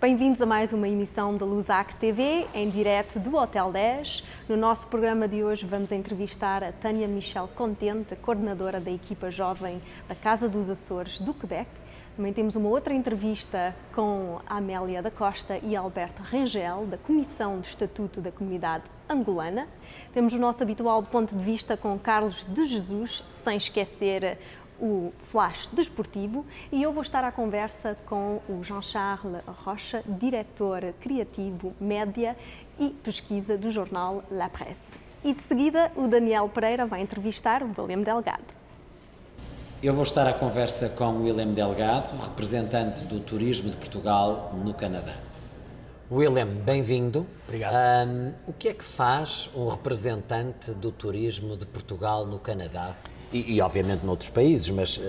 Bem-vindos a mais uma emissão da Lusac TV, em direto do Hotel 10. No nosso programa de hoje vamos entrevistar a Tânia Michel Contente, coordenadora da equipa jovem da Casa dos Açores do Quebec. Também temos uma outra entrevista com a Amélia da Costa e Alberto Rangel, da Comissão de Estatuto da Comunidade Angolana. Temos o nosso habitual ponto de vista com Carlos de Jesus, sem esquecer o Flash Desportivo, e eu vou estar à conversa com o Jean-Charles Rocha, diretor criativo, média e pesquisa do jornal La Presse. E de seguida o Daniel Pereira vai entrevistar o William Delgado. Eu vou estar à conversa com o William Delgado, representante do Turismo de Portugal no Canadá. William, bem-vindo. Obrigado. O que é que faz um representante do Turismo de Portugal no Canadá? E obviamente noutros países, mas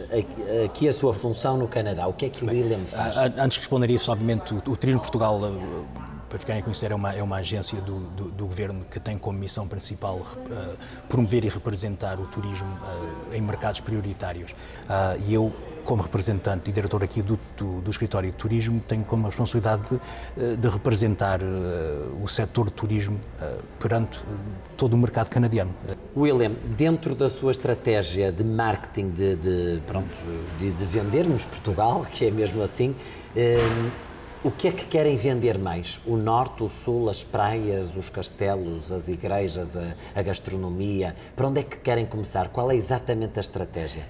aqui a sua função no Canadá, o que é que o William faz? Antes de responder isso, obviamente, o Turismo de Portugal, para ficarem a conhecer, é uma agência do Governo que tem como missão principal promover e representar o turismo em mercados prioritários. E eu, como representante e diretor aqui do Escritório de Turismo, tenho como responsabilidade de representar o setor de turismo perante todo o mercado canadiano. William, dentro da sua estratégia de marketing de vendermos Portugal, que é mesmo assim, o que é que querem vender mais? O norte, o sul, as praias, os castelos, as igrejas, a gastronomia? Para onde é que querem começar? Qual é exatamente a estratégia?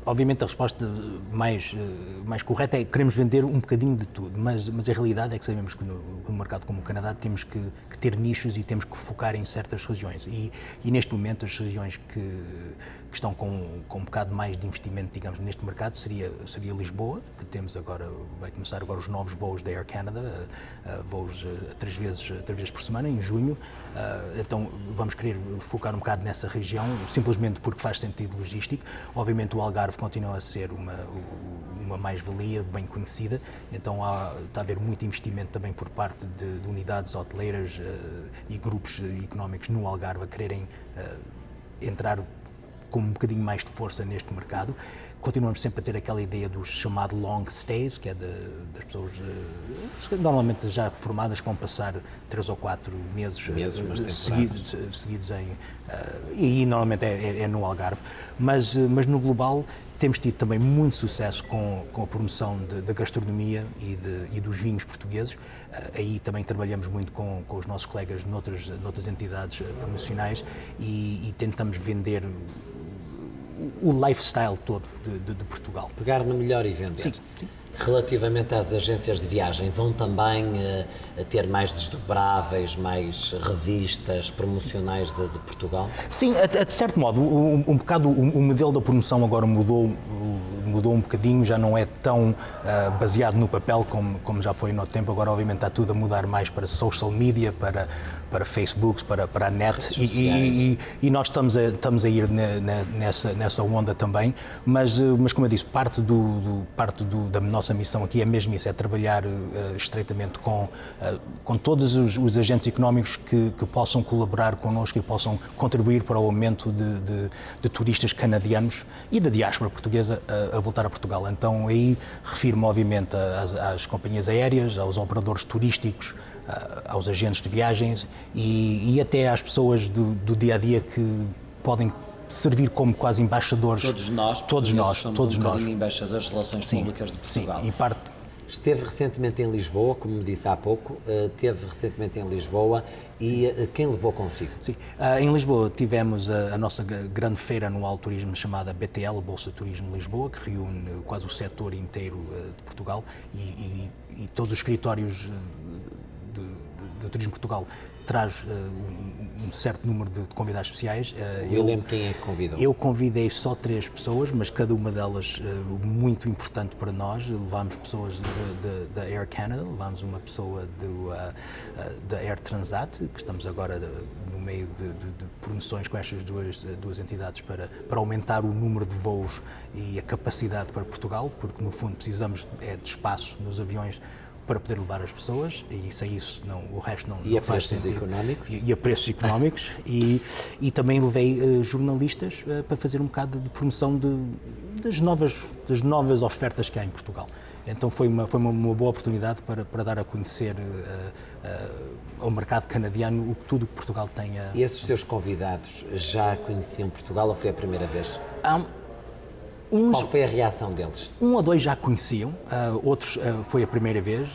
Obviamente a resposta mais correta é que queremos vender um bocadinho de tudo, mas a realidade é que sabemos que no mercado como o Canadá temos que ter nichos e temos que focar em certas regiões e neste momento as regiões que estão com um bocado mais de investimento, digamos, neste mercado seria Lisboa, que temos agora, vai começar agora os novos voos da Air Canada, voos três vezes por semana, em junho, então vamos querer focar um bocado nessa região, simplesmente porque faz sentido logístico. Obviamente o Algarve continua a ser uma mais-valia bem conhecida, então está a haver muito investimento também por parte de unidades hoteleiras e grupos económicos no Algarve a quererem entrar com um bocadinho mais de força neste mercado. Continuamos sempre a ter aquela ideia do chamado long stays, que é das pessoas normalmente já reformadas que vão passar 3 ou 4 meses seguidos e aí normalmente é no Algarve, mas no global temos tido também muito sucesso com a promoção da gastronomia e dos vinhos portugueses. Aí também trabalhamos muito com os nossos colegas noutras entidades promocionais e tentamos vender o lifestyle todo de Portugal. Pegar no melhor e vender. Sim. Relativamente às agências de viagem, vão também ter mais desdobráveis, mais revistas promocionais de Portugal? Sim, de certo modo, um bocado o modelo da promoção agora mudou um bocadinho, já não é tão baseado no papel como já foi no tempo. Agora obviamente está tudo a mudar mais para social media, para Facebook, para a net e nós estamos a ir nessa onda também, mas como eu disse, parte da nossa missão aqui é mesmo isso, é trabalhar estreitamente com todos os agentes económicos que possam colaborar connosco e possam contribuir para o aumento de turistas canadianos e da diáspora portuguesa a voltar a Portugal. Então aí refiro-me obviamente às companhias aéreas, aos operadores turísticos, aos agentes de viagens e até às pessoas do dia-a-dia que podem servir como quase embaixadores. Todos nós somos embaixadores de relações públicas de Portugal. Sim, e parte. Esteve recentemente em Lisboa, como me disse há pouco, e quem levou consigo? Sim, em Lisboa tivemos a nossa grande feira anual de turismo chamada BTL, Bolsa de Turismo Lisboa, que reúne quase o setor inteiro de Portugal e todos os escritórios do Turismo de Portugal traz um certo número de convidados especiais. Eu lembro quem é que convidou. Eu convidei só 3 pessoas, mas cada uma delas muito importante para nós. Levámos pessoas da Air Canada, levámos uma pessoa da Air Transat, que estamos agora no meio de promoções com estas duas entidades para aumentar o número de voos e a capacidade para Portugal, porque no fundo precisamos de espaço nos aviões para poder levar as pessoas e sem isso o resto não faz sentido. E a preços económicos e também levei jornalistas para fazer um bocado de promoção das novas ofertas que há em Portugal. Então foi uma boa oportunidade para dar a conhecer ao mercado canadiano tudo o que Portugal tem a... E esses seus convidados já conheciam Portugal ou foi a primeira vez? Qual foi a reação deles? Um ou dois já conheciam, outros foi a primeira vez,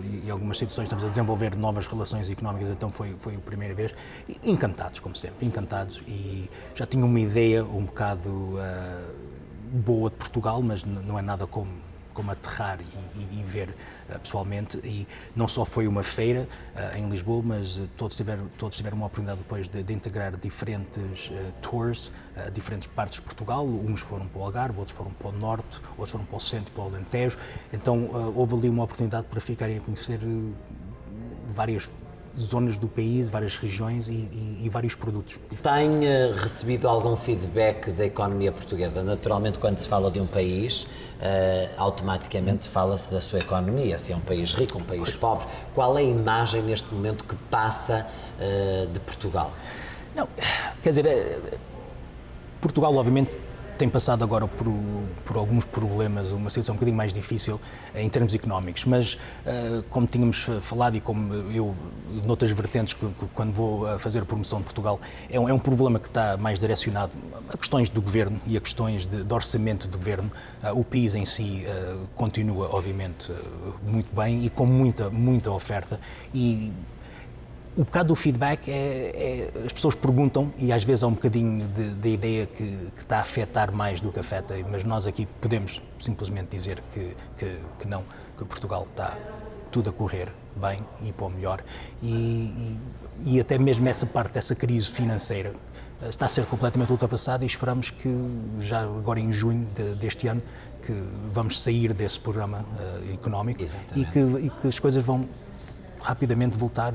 e em algumas situações estamos a desenvolver novas relações económicas, então foi a primeira vez. E encantados, como sempre, encantados, e já tinham uma ideia um bocado boa de Portugal, mas não é nada como aterrar e ver pessoalmente. E não só foi uma feira em Lisboa, mas todos tiveram uma oportunidade depois de integrar diferentes tours, diferentes partes de Portugal. Uns foram para o Algarve, outros foram para o Norte, outros foram para o Centro, para o Alentejo. Então houve ali uma oportunidade para ficarem a conhecer várias zonas do país, várias regiões e vários produtos. Tem recebido algum feedback da economia portuguesa? Naturalmente, quando se fala de um país, automaticamente fala-se da sua economia, se é um país rico, um país pobre. Qual é a imagem neste momento que passa de Portugal? Não, quer dizer, Portugal obviamente tem passado agora por alguns problemas, uma situação um bocadinho mais difícil em termos económicos, mas como tínhamos falado e como eu, noutras vertentes, quando vou fazer a promoção de Portugal, é um problema que está mais direcionado a questões do governo e a questões de orçamento do governo. O país em si continua, obviamente, muito bem e com muita oferta. E o bocado do feedback as pessoas perguntam e às vezes há um bocadinho de ideia que está a afetar mais do que afeta, mas nós aqui podemos simplesmente dizer que não, que Portugal está tudo a correr bem e para o melhor e até mesmo essa parte dessa crise financeira está a ser completamente ultrapassada e esperamos que já agora em junho deste ano que vamos sair desse programa económico e que as coisas vão rapidamente voltar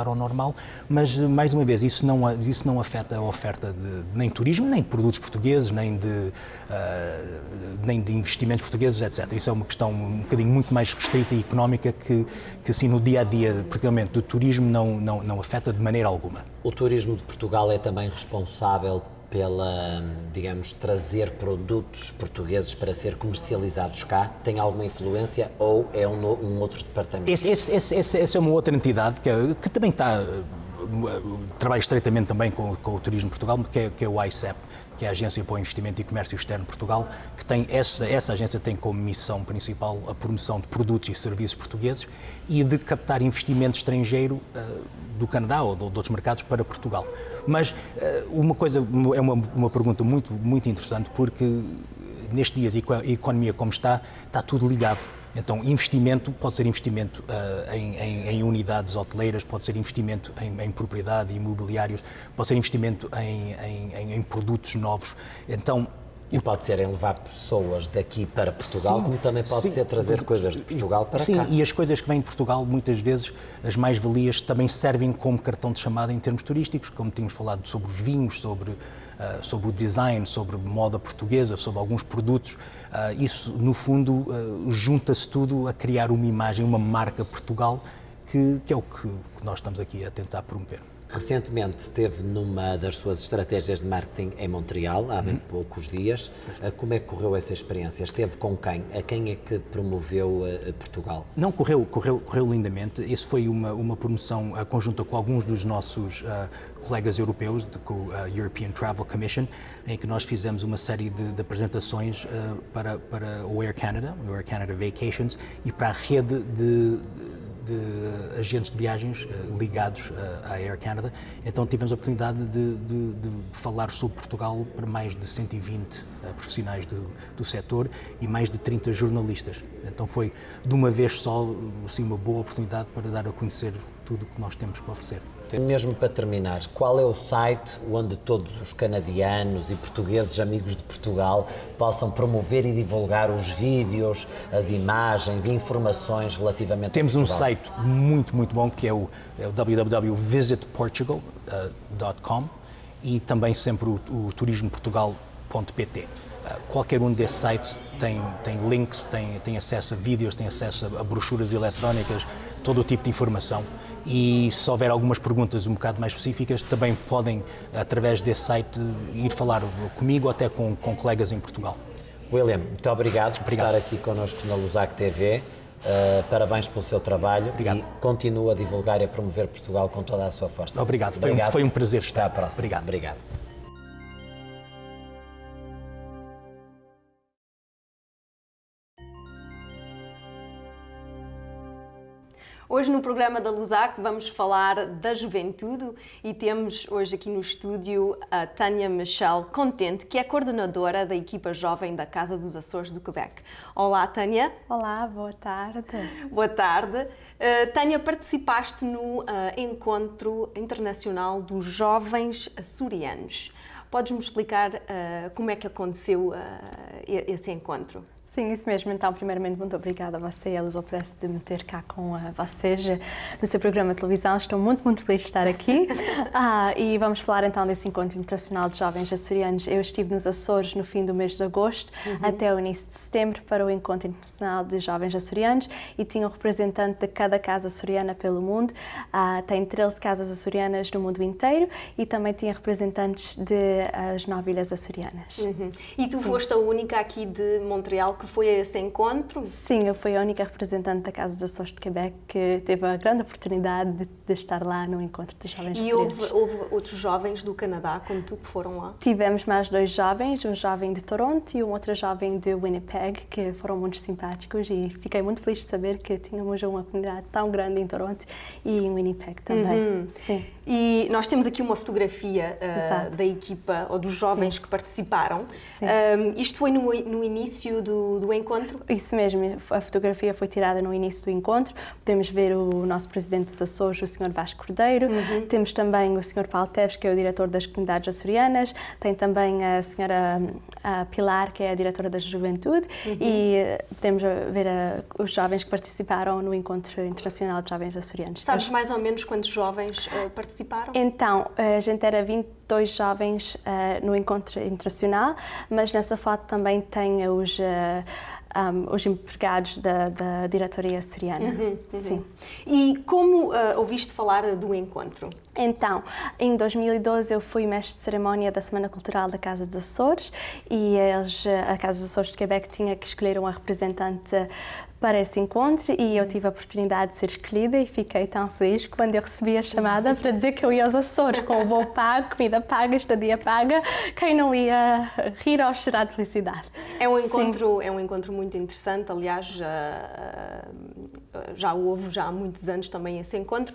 ao normal, mas mais uma vez isso não afeta a oferta nem de turismo, nem de produtos portugueses, nem de investimentos portugueses, etc. Isso é uma questão um bocadinho muito mais restrita e económica que assim no dia a dia, particularmente do turismo, não afeta de maneira alguma. O turismo de Portugal é também responsável pela, digamos, trazer produtos portugueses para ser comercializados cá? Tem alguma influência ou é um outro departamento? Essa é uma outra entidade que também trabalha estreitamente também com o Turismo de Portugal, que é o ICEP, que é a Agência para o Investimento e Comércio Externo de Portugal, que tem essa agência tem como missão principal a promoção de produtos e serviços portugueses e de captar investimento estrangeiro do Canadá ou de outros mercados para Portugal. Mas uma coisa, é uma pergunta muito interessante, porque nestes dias a economia como está tudo ligado. Então, investimento pode ser investimento em unidades hoteleiras, pode ser investimento em propriedade, imobiliários, pode ser investimento em produtos novos. Então, e pode ser em levar pessoas daqui para Portugal, como também pode ser trazer coisas de Portugal para cá. Sim, e as coisas que vêm de Portugal, muitas vezes, as mais-valias também servem como cartão de chamada em termos turísticos, como tínhamos falado sobre os vinhos, sobre o design, sobre moda portuguesa, sobre alguns produtos. Isso, no fundo, junta-se tudo a criar uma imagem, uma marca Portugal, que é o que nós estamos aqui a tentar promover. Recentemente esteve numa das suas estratégias de marketing em Montreal, há bem poucos dias. Como é que correu essa experiência? Esteve com quem? A quem é que promoveu Portugal? Não, correu lindamente. Isso foi uma promoção conjunta com alguns dos nossos colegas europeus, com a European Travel Commission, em que nós fizemos uma série de apresentações para o Air Canada Vacations e para a rede de agentes de viagens ligados à Air Canada. Então tivemos a oportunidade de falar sobre Portugal para mais de 120 profissionais do setor e mais de 30 jornalistas. Então foi de uma vez só assim, uma boa oportunidade para dar a conhecer tudo o que nós temos para oferecer. Mesmo para terminar, qual é o site onde todos os canadianos e portugueses amigos de Portugal possam promover e divulgar os vídeos, as imagens e informações relativamente Temos a Portugal? Um site muito bom que é o www.visitportugal.com e também sempre o turismoportugal.pt. Qualquer um desses sites tem links, tem acesso a vídeos, tem acesso a brochuras eletrónicas, todo o tipo de informação. E se houver algumas perguntas um bocado mais específicas, também podem, através desse site, ir falar comigo ou até com colegas em Portugal. William, muito obrigado por estar aqui connosco na Lusac TV. Parabéns pelo seu trabalho. Obrigado. E continua a divulgar e a promover Portugal com toda a sua força. Obrigado. Foi um prazer estar. Até à próxima. Obrigado. Hoje no programa da Lusac vamos falar da juventude e temos hoje aqui no estúdio a Tânia Michel Contente, que é coordenadora da equipa jovem da Casa dos Açores do Quebec. Olá, Tânia. Olá, boa tarde. Boa tarde. Tânia, participaste no Encontro Internacional dos Jovens Açorianos. Podes-me explicar como é que aconteceu esse encontro? Sim, isso mesmo. Então, primeiramente, muito obrigada a você e a Lusopress de me ter cá com vocês no seu programa de televisão. Estou muito feliz de estar aqui. E vamos falar então desse Encontro Internacional de Jovens Açorianos. Eu estive nos Açores no fim do mês de agosto até o início de setembro para o Encontro Internacional de Jovens Açorianos e tinha um representante de cada casa açoriana pelo mundo. Tem 13 casas açorianas no mundo inteiro e também tinha representantes das 9 ilhas açorianas. E tu foste a única aqui de Montreal que foi a esse encontro? Sim, eu fui a única representante da Casa dos Açores de Quebec que teve a grande oportunidade de estar lá no Encontro dos Jovens Açorianos. E houve outros jovens do Canadá, como tu, que foram lá? Tivemos mais 2 jovens, um jovem de Toronto e um outro jovem de Winnipeg, que foram muito simpáticos e fiquei muito feliz de saber que tínhamos uma comunidade tão grande em Toronto e em Winnipeg também. Sim. E nós temos aqui uma fotografia da equipa ou dos jovens que participaram. Isto foi no início do encontro? Isso mesmo, a fotografia foi tirada no início do encontro. Podemos ver o nosso presidente dos Açores, o Sr. Vasco Cordeiro. Temos também o Sr. Paulo Teves, que é o diretor das comunidades açorianas. Tem também a Sra. Pilar, que é a diretora da Juventude. E podemos ver os jovens que participaram no Encontro Internacional de Jovens Açorianos. Sabes mais ou menos quantos jovens participaram? Então, a gente era 22 jovens no Encontro Internacional, mas nessa foto também tem os empregados da diretoria açoriana. Sim. E como ouviste falar do encontro? Então, em 2012 eu fui mestre de cerimónia da Semana Cultural da Casa dos Açores e a Casa dos Açores de Quebec tinha que escolher uma representante para esse encontro e eu tive a oportunidade de ser escolhida e fiquei tão feliz quando eu recebi a chamada para dizer que eu ia aos Açores com o voo pago, comida paga, estadia paga, quem não ia rir ou chorar de felicidade. É um encontro muito interessante, aliás, já houve há muitos anos também esse encontro.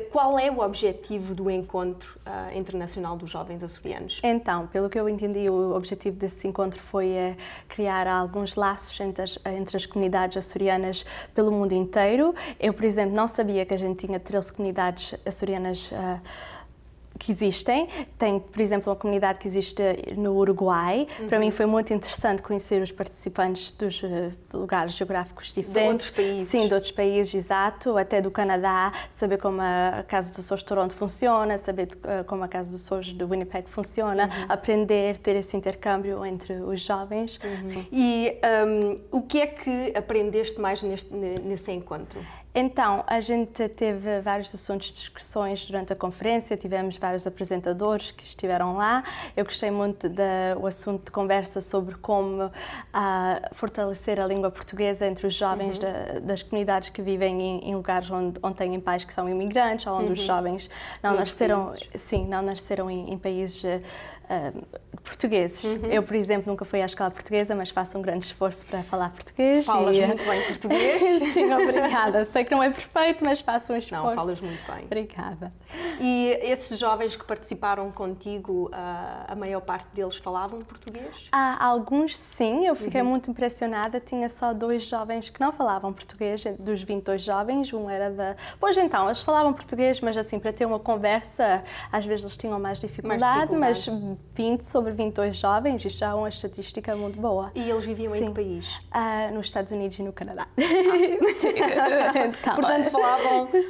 Qual é o objetivo do Encontro Internacional dos Jovens Açorianos? Então, pelo que eu entendi, o objetivo desse encontro foi criar alguns laços entre as comunidades açorianas pelo mundo inteiro. Eu, por exemplo, não sabia que a gente tinha 13 comunidades açorianas que existem. Tem, por exemplo, uma comunidade que existe no Uruguai. Para mim foi muito interessante conhecer os participantes dos lugares geográficos diferentes. De outros países. Sim, de outros países, exato. Até do Canadá, saber como a Casa dos Açores de Toronto funciona, saber como a Casa dos Açores de Winnipeg funciona, aprender, ter esse intercâmbio entre os jovens. E o que é que aprendeste mais nesse encontro? Então, a gente teve vários assuntos de discussões durante a conferência, tivemos vários apresentadores que estiveram lá. Eu gostei muito do assunto de conversa sobre como fortalecer a língua portuguesa entre os jovens das comunidades que vivem em lugares onde têm pais que são imigrantes ou onde os jovens não nasceram em países portugueses. Eu, por exemplo, nunca fui à escola portuguesa, mas faço um grande esforço para falar português. Falas muito bem português. Sim, obrigada. Sei que não é perfeito, mas faço um esforço. Não, falas muito bem. Obrigada. E esses jovens que participaram contigo, a maior parte deles falavam português? Alguns sim, eu fiquei muito impressionada. Tinha só 2 jovens que não falavam português, dos 22 jovens. Um era da... Pois então, eles falavam português, mas assim, para ter uma conversa, às vezes eles tinham mais dificuldade. Mas 20 sobre 22 jovens, isto já é uma estatística muito boa. E eles viviam em que país? Nos Estados Unidos e no Canadá. Então, portanto,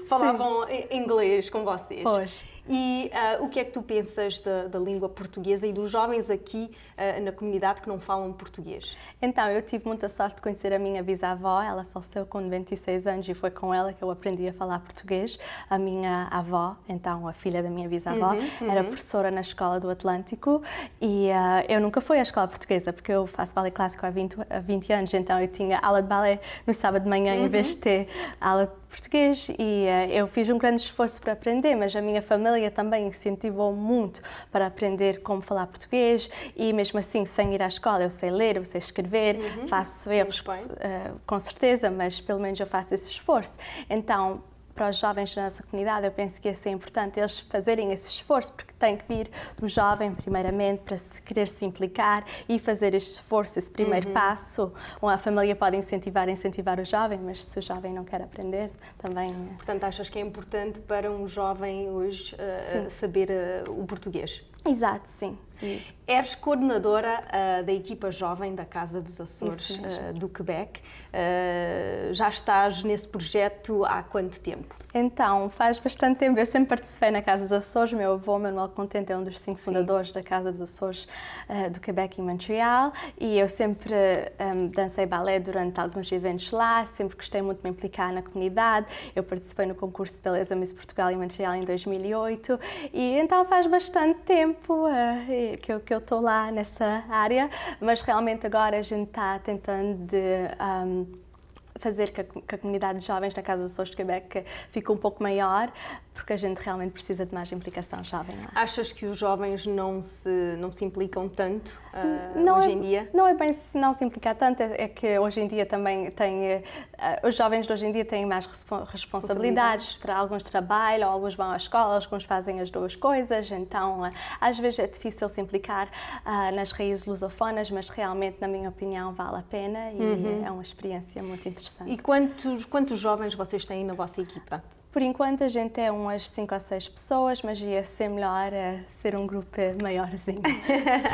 falavam inglês com vocês. Pois. E o que é que tu pensas da língua portuguesa e dos jovens aqui na comunidade que não falam português? Então, eu tive muita sorte de conhecer a minha bisavó. Ela faleceu com 96 anos e foi com ela que eu aprendi a falar português. A minha avó, então a filha da minha bisavó, era professora na Escola do Atlântico e eu nunca fui à escola portuguesa porque eu faço balé clássico há 20 anos, então eu tinha aula de balé no sábado de manhã em vez de ter aula de português e eu fiz um grande esforço para aprender, mas a minha família também incentivou muito para aprender como falar português e mesmo assim, sem ir à escola, eu sei ler, eu sei escrever, faço erros com certeza, mas pelo menos eu faço esse esforço. Então, para os jovens da nossa comunidade, eu penso que ia ser importante eles fazerem esse esforço, porque tem que vir do jovem, primeiramente, para querer se implicar e fazer este esforço, esse primeiro passo. A família pode incentivar o jovem, mas se o jovem não quer aprender, também... Portanto, achas que é importante para um jovem hoje saber o português? Exato, sim. És coordenadora da equipa jovem da Casa dos Açores do Quebec. Já estás nesse projeto há quanto tempo? Então, faz bastante tempo. Eu sempre participei na Casa dos Açores. Meu avô, Manuel Contente, é um dos 5 fundadores da Casa dos Açores do Quebec e Montreal. E eu sempre dancei balé durante alguns eventos lá, sempre gostei muito de me implicar na comunidade. Eu participei no concurso de beleza Miss Portugal em Montreal em 2008. E então faz bastante tempo que eu estou lá nessa área, mas realmente agora a gente está tentando fazer que a comunidade de jovens na Casa dos Açores de Quebec fique um pouco maior, porque a gente realmente precisa de mais implicação jovem lá. Achas que os jovens não se implicam tanto hoje em dia? Não é bem se não se implicar tanto, é que hoje em dia também os jovens de hoje em dia têm mais responsabilidades, alguns trabalham, alguns vão à escola, alguns fazem as duas coisas, então às vezes é difícil se implicar nas raízes lusofonas, mas realmente, na minha opinião, vale a pena e é uma experiência muito interessante. E quantos jovens vocês têm na vossa equipa? Por enquanto a gente é umas 5 ou 6 pessoas, mas ia ser melhor ser um grupo maiorzinho.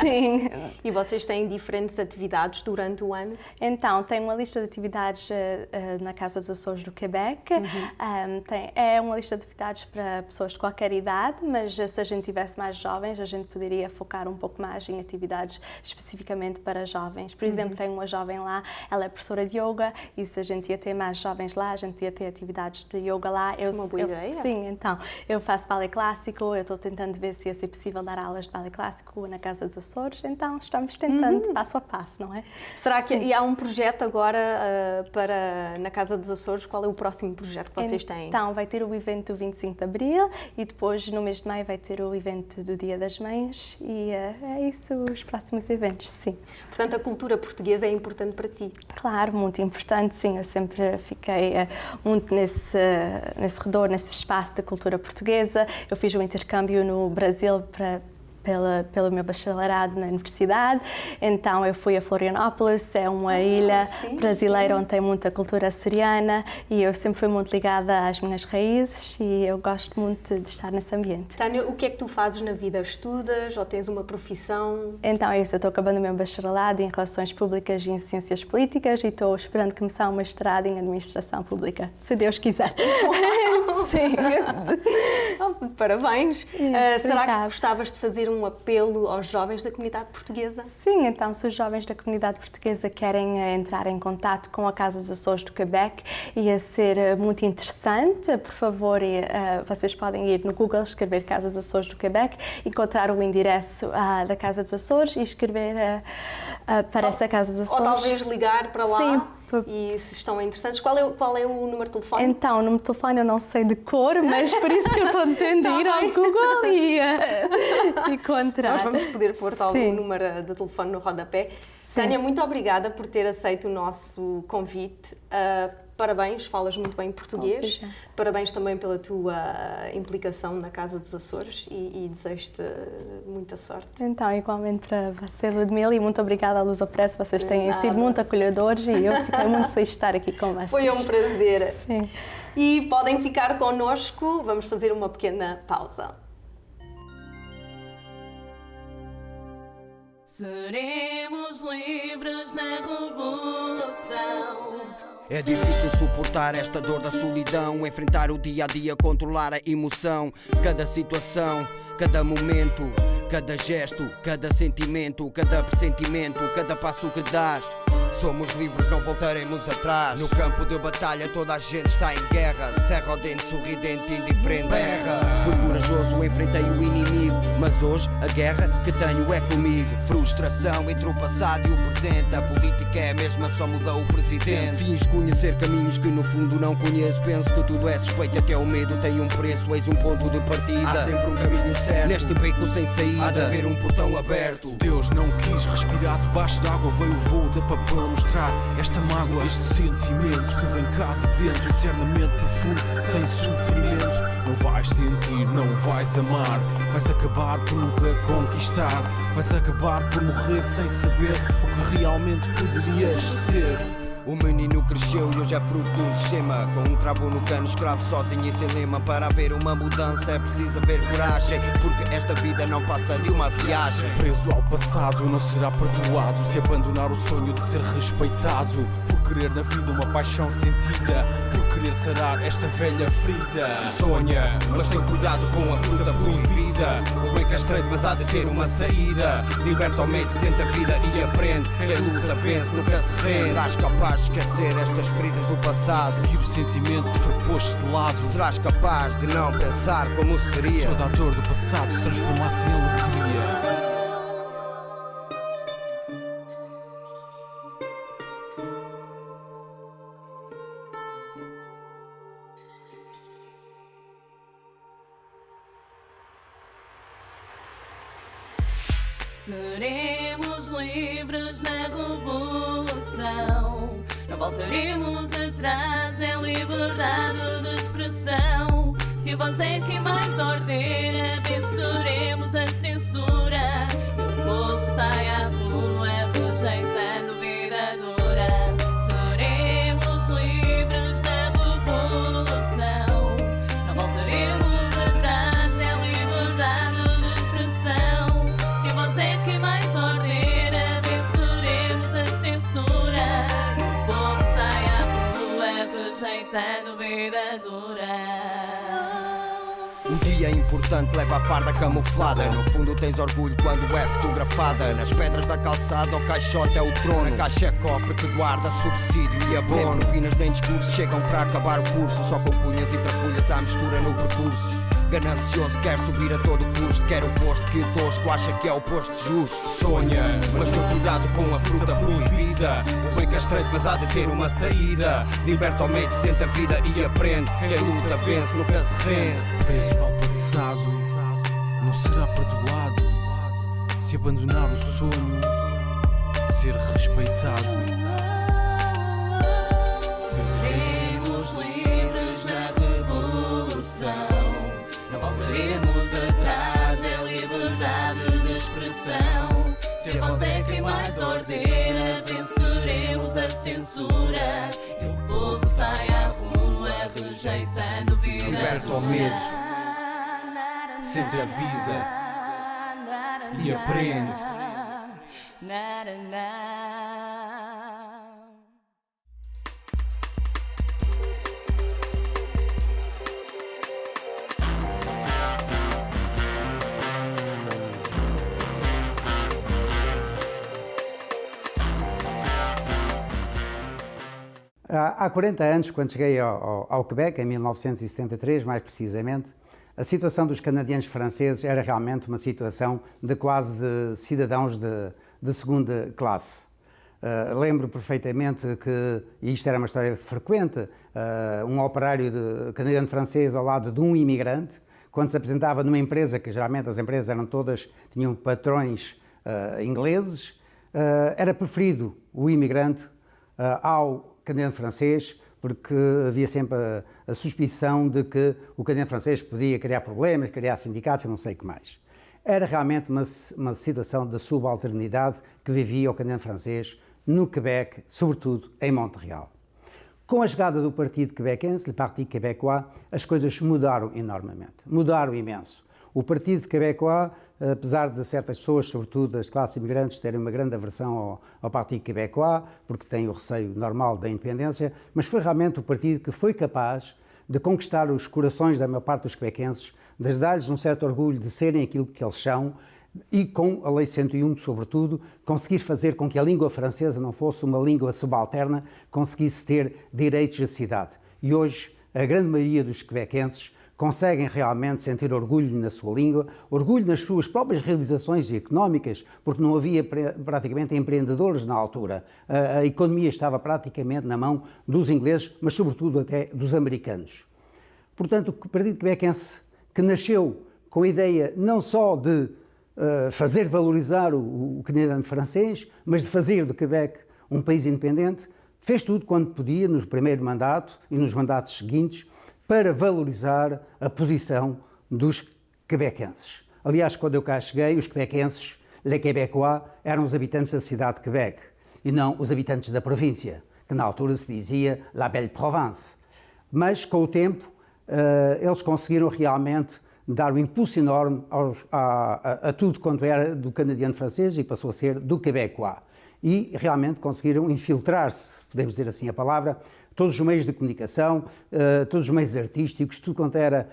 Sim. E vocês têm diferentes atividades durante o ano? Então, tem uma lista de atividades na Casa dos Açores do Quebec. É uma lista de atividades para pessoas de qualquer idade, mas se a gente tivesse mais jovens, a gente poderia focar um pouco mais em atividades especificamente para jovens. Por exemplo, tem uma jovem lá, ela é professora de yoga, e se a gente ia ter mais jovens lá, a gente ia ter atividades de yoga lá. Uma boa ideia. Sim, então, eu faço balé clássico, eu estou tentando ver se ia ser possível dar aulas de balé clássico na Casa dos Açores, então estamos tentando passo a passo, não é? Será que há um projeto agora na Casa dos Açores? Qual é o próximo projeto que vocês têm? Então, vai ter o evento do 25 de Abril e depois, no mês de maio, vai ter o evento do Dia das Mães e é isso, os próximos eventos, sim. Portanto, a cultura portuguesa é importante para ti? Claro, muito importante, sim. Eu sempre fiquei muito nesse redor, nesse espaço da cultura portuguesa. Eu fiz um intercâmbio no Brasil pelo meu bacharelado na universidade, então eu fui a Florianópolis, é uma ilha brasileira onde tem muita cultura açoriana e eu sempre fui muito ligada às minhas raízes e eu gosto muito de estar nesse ambiente. Tânia, o que é que tu fazes na vida? Estudas ou tens uma profissão? Então é isso, eu estou acabando o meu bacharelado em Relações Públicas e em Ciências Políticas e estou esperando começar um mestrado em Administração Pública, se Deus quiser. Sim. Parabéns. Será que gostavas de fazer um apelo aos jovens da comunidade portuguesa? Sim, então se os jovens da comunidade portuguesa querem entrar em contato com a Casa dos Açores do Quebec, ia ser muito interessante. Por favor, vocês podem ir no Google, escrever Casa dos Açores do Quebec, encontrar o endereço da Casa dos Açores e escrever para essa Casa dos Açores. Ou talvez ligar para lá. Sim. E se estão interessantes, qual é o número de telefone? Então, o número de telefone eu não sei de cor, mas por isso que eu estou dizendo ir ao Google e encontrar. Nós vamos poder pôr o número de telefone no rodapé. Tânia, muito obrigada por ter aceito o nosso convite. Parabéns, falas muito bem português. Parabéns também pela tua implicação na Casa dos Açores e desejo-te muita sorte. Então, igualmente para você, Ludmila, e muito obrigada à Lusopress, vocês têm sido muito acolhedores e eu fiquei muito feliz de estar aqui com vocês. Foi um prazer. Sim. E podem ficar connosco, vamos fazer uma pequena pausa. Seremos livres na revolução. É difícil suportar esta dor da solidão, enfrentar o dia a dia, controlar a emoção. Cada situação, cada momento, cada gesto, cada sentimento, cada pressentimento, cada passo que dás. Somos livres, não voltaremos atrás. No campo de batalha toda a gente está em guerra. Cerra o dente, sorridente, indiferente. Berra. Fui corajoso, enfrentei o inimigo, mas hoje a guerra que tenho é comigo. Frustração entre o passado e o presente. A política é a mesma, só muda o presidente. Fins conhecer caminhos que no fundo não conheço. Penso que tudo é suspeito, até o medo tem um preço. Eis um ponto de partida, há sempre um caminho certo. Neste beco sem saída, há de haver um portão aberto. Deus não quis respirar debaixo d'água, veio o voo de papel mostrar esta mágoa, este sentimento que vem cá de dentro, eternamente profundo, sem sofrimento. Não vais sentir, não vais amar, vais acabar por nunca conquistar, vais acabar por morrer sem saber o que realmente poderias ser. O menino cresceu e hoje é fruto de um sistema, com um cravo no cano, escravo sozinho e sem lema. Para haver uma mudança é preciso haver coragem, porque esta vida não passa de uma viagem. Preso ao passado não será perdoado se abandonar o sonho de ser respeitado. Por querer na vida uma paixão sentida, por querer sarar esta velha ferida. Sonha, mas tem cuidado com a fruta proibida. O bem que é estreito, mas há de ter uma saída. Liberta o medo, sente a vida e aprende. Quem luta vence, nunca se rende. Serás capaz de esquecer estas feridas do passado, seguir o sentimento que foi posto de lado. Serás capaz de não pensar como seria se toda a dor do passado se transformasse em alegria. Seremos livres na revolução, não voltaremos atrás, é liberdade de expressão. Se a voz é quem mais ordena, venceremos a censura. E o povo sai à rua rejeitando vida dura. Seremos livres na revolução, não voltaremos atrás, é liberdade de expressão. Se a voz é quem mais ordena, venceremos a censura. E o povo sai à rua rejeitando vida dura. Um dia importante leva a farda camuflada. No fundo tens orgulho quando é fotografada. Nas pedras da calçada o caixote é o trono. A caixa é cofre que guarda subsídio e abono. Nem propinas nem discurso chegam para acabar o curso. Só com cunhas e trafulhas à mistura no percurso. Ganancioso quer subir a todo custo, quer o posto que o tosco acha que é o posto justo. Sonha, mas tem cuidado com a fruta proibida. O bem que é estreito, mas há de ter uma saída. Liberta o medo, sente a vida e aprende. Quem luta vence, nunca se rende. Preso ao passado não será perdoado se abandonar o sonho de ser respeitado. Seremos livres na revolução, não voltaremos atrás, é liberdade de expressão. Se a voz é quem mais ordena, venceremos a censura. E o povo sai à rua rejeitando vida. Liberta o medo, sente a vida e aprende. Há 40 anos, quando cheguei ao Quebec, em 1973 mais precisamente, a situação dos canadianos franceses era realmente uma situação de quase de cidadãos de segunda classe. Lembro perfeitamente que, e isto era uma história frequente, um operário canadiano francês ao lado de um imigrante, quando se apresentava numa empresa, que geralmente as empresas eram todas, tinham patrões ingleses, era preferido o imigrante ao canadiano francês, porque havia sempre a suspeição de que o canadiano francês podia criar problemas, criar sindicatos e não sei o que mais. Era realmente uma situação de subalternidade que vivia o canadiano francês no Quebec, sobretudo em Montreal. Com a chegada do partido quebequense, o Parti Québécois, as coisas mudaram enormemente, mudaram imenso. O Partido Québécois, apesar de certas pessoas, sobretudo das classes imigrantes, terem uma grande aversão ao Partido Québécois, porque têm o receio normal da independência, mas foi realmente o partido que foi capaz de conquistar os corações da maior parte dos quebequenses, de dar-lhes um certo orgulho de serem aquilo que eles são, e com a Lei 101, sobretudo, conseguir fazer com que a língua francesa não fosse uma língua subalterna, conseguisse ter direitos de cidade. E hoje, a grande maioria dos quebequenses conseguem realmente sentir orgulho na sua língua, orgulho nas suas próprias realizações económicas, porque não havia praticamente empreendedores na altura. A economia estava praticamente na mão dos ingleses, mas sobretudo até dos americanos. Portanto, o Partido Quebequense, que nasceu com a ideia não só de fazer valorizar o canadiano francês, mas de fazer do Quebec um país independente, fez tudo quanto podia no primeiro mandato e nos mandatos seguintes para valorizar a posição dos quebequenses. Aliás, quando eu cá cheguei, os quebequenses, les Québécois, eram os habitantes da cidade de Quebec e não os habitantes da província, que na altura se dizia La Belle Province. Mas, com o tempo, eles conseguiram realmente dar um impulso enorme a tudo quanto era do canadiano francês e passou a ser do Québécois. E realmente conseguiram infiltrar-se, podemos dizer assim a palavra, todos os meios de comunicação, todos os meios artísticos, tudo quanto era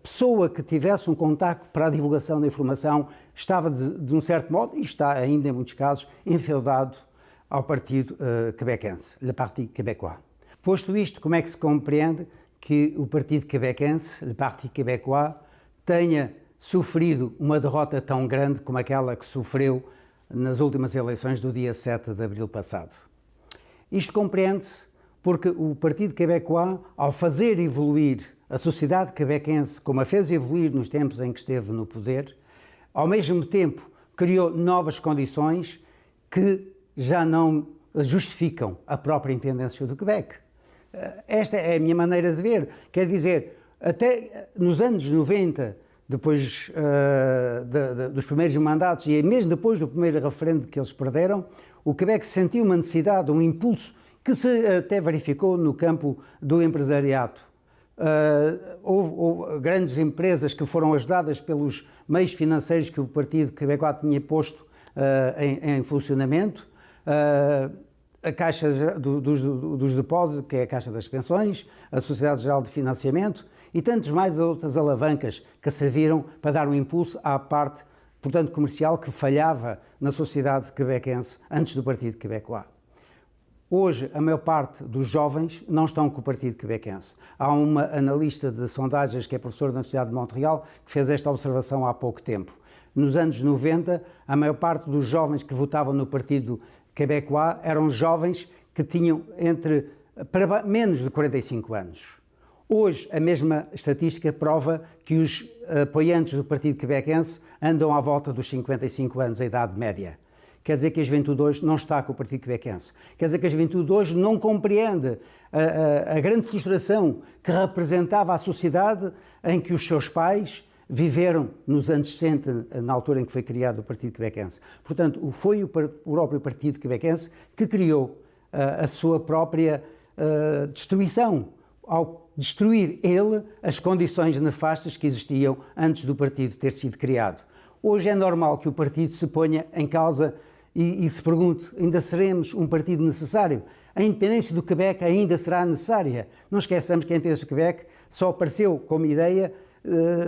pessoa que tivesse um contacto para a divulgação da informação, estava de um certo modo, e está ainda em muitos casos, enfeudado ao partido quebequense, le Parti Québécois. Posto isto, como é que se compreende que o Partido Quebequense, le Parti Québécois, tenha sofrido uma derrota tão grande como aquela que sofreu nas últimas eleições do dia 7 de abril passado? Isto compreende-se porque o Partido Québécois, ao fazer evoluir a sociedade quebequense, como a fez evoluir nos tempos em que esteve no poder, ao mesmo tempo criou novas condições que já não justificam a própria independência do Quebec. Esta é a minha maneira de ver. Quer dizer, até nos anos 90, depois dos primeiros mandatos e mesmo depois do primeiro referendo que eles perderam, o Quebec sentiu uma necessidade, um impulso que se até verificou no campo do empresariado. Houve grandes empresas que foram ajudadas pelos meios financeiros que o Partido Québécois tinha posto em funcionamento. A Caixa dos Depósitos, que é a Caixa das Pensões, a Sociedade Geral de Financiamento e tantas mais outras alavancas que serviram para dar um impulso à parte, portanto, comercial que falhava na sociedade quebequense antes do Partido Québécois. Hoje, a maior parte dos jovens não estão com o Partido Quebequense. Há uma analista de sondagens, que é professor da Universidade de Montreal, que fez esta observação há pouco tempo. Nos anos 90, a maior parte dos jovens que votavam no Partido Québécois eram jovens que tinham para menos de 45 anos. Hoje, a mesma estatística prova que os apoiantes do Partido Quebequense andam à volta dos 55 anos, a idade média. Quer dizer que a juventude hoje não está com o Partido Quebequense. Quer dizer que a juventude hoje não compreende a grande frustração que representava a sociedade em que os seus pais viveram nos anos 60, na altura em que foi criado o Partido Quebequense. Portanto, foi o próprio Partido Quebequense que criou a sua própria destruição, ao destruir ele as condições nefastas que existiam antes do partido ter sido criado. Hoje é normal que o partido se ponha em causa e se pergunte, ainda seremos um partido necessário? A independência do Quebec ainda será necessária? Não esqueçamos que a independência do Quebec só apareceu como ideia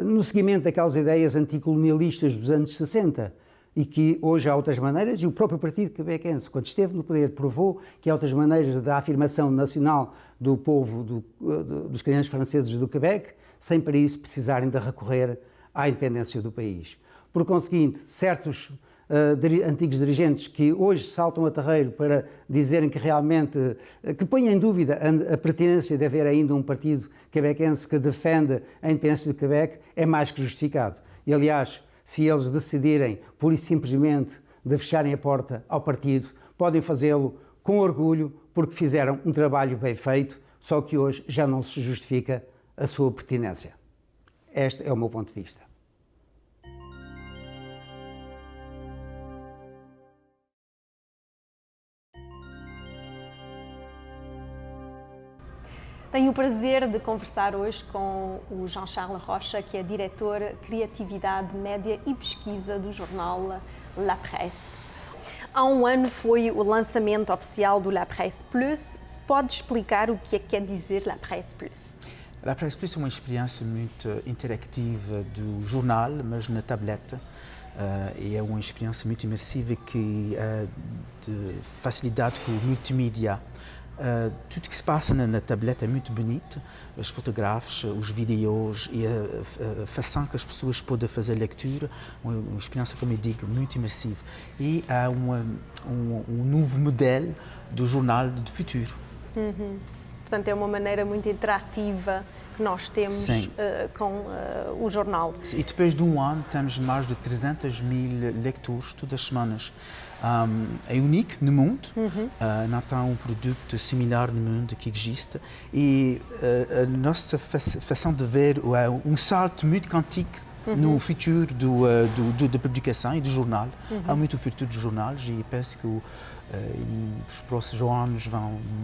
no seguimento daquelas ideias anticolonialistas dos anos 60 e que hoje há outras maneiras, e o próprio Partido Quebequense, quando esteve no poder, provou que há outras maneiras da afirmação nacional do povo dos canadianos franceses do Quebec, sem para isso precisarem de recorrer à independência do país. Por conseguinte, certos antigos dirigentes que hoje saltam a terreiro para dizerem que realmente, que põem em dúvida a pertinência de haver ainda um partido quebequense que defende a independência do Quebec, é mais que justificado. E, aliás, se eles decidirem, pura e simplesmente, de fecharem a porta ao partido, podem fazê-lo com orgulho, porque fizeram um trabalho bem feito, só que hoje já não se justifica a sua pertinência. Este é o meu ponto de vista. Tenho o prazer de conversar hoje com o Jean-Charles Rocha, que é diretor Criatividade, Média e Pesquisa do jornal La Presse. Há um ano foi o lançamento oficial do La Presse Plus. Pode explicar o que é que quer dizer La Presse Plus? La Presse Plus é uma experiência muito interativa do jornal, mas na tableta. E é uma experiência muito imersiva que de facilidade com o multimídia. Tudo que se passa na tableta é muito bonito, os fotógrafos, os vídeos e a fação que as pessoas podem fazer leitura, uma experiência, como eu digo, muito imersiva. E há um novo modelo do jornal do futuro. Portanto, é uma maneira muito interativa que nós temos com o jornal. E depois de um ano, temos mais de 300.000 leitores todas as semanas. É único no mundo, não tem um produto similar no mundo que existe. E a nossa fação de ver é um salto muito quântico no futuro da publicação e do jornal. Há muito futuro dos jornais e penso que nos próximos anos